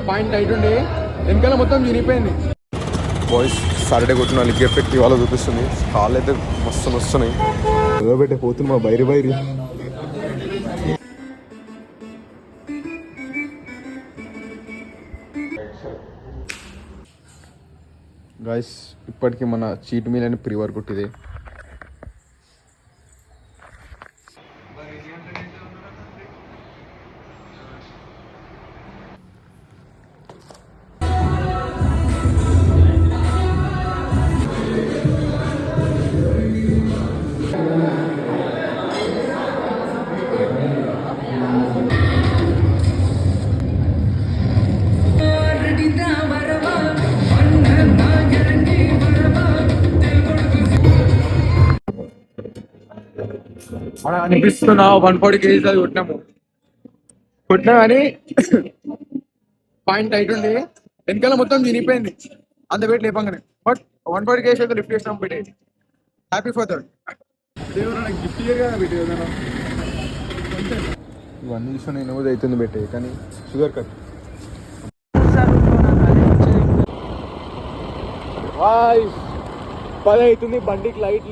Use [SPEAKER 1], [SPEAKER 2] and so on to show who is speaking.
[SPEAKER 1] Point అవుతుండే వెనకాల మొత్తం చినిగిపోయింది. బాయ్స్ సాటర్డే కొట్టిన లిగ్ ఎఫెక్ట్ ఇవాళ చూపిస్తుంది. కాళ్ళు అయితే మస్తు వస్తున్నాయి. పెట్టే పోతుంది మా బైరి బైరి. గాయస్ ఇప్పటికీ మన చీట్ మీల్ అని ప్రీ వర్కౌట్ ఇది. అలా అనిపిస్తున్నా 140 kgs అది కొట్టినా కానీ పాయింట్ అవుతుండే వెనకాల మొత్తం చినిగిపోయింది అంత వెయిట్ లేపంగానే. బట్ 140 kgs అయితే లిఫ్ట్ చేసినాం పెట్టి హ్యాపీ ఫర్ దట్. గిఫ్ట్ ఇవన్నీ చూసిన ఎనిమిది అవుతుంది పెట్టే కానీ షుగర్ కట్ 10 అవుతుంది బండికి లైట్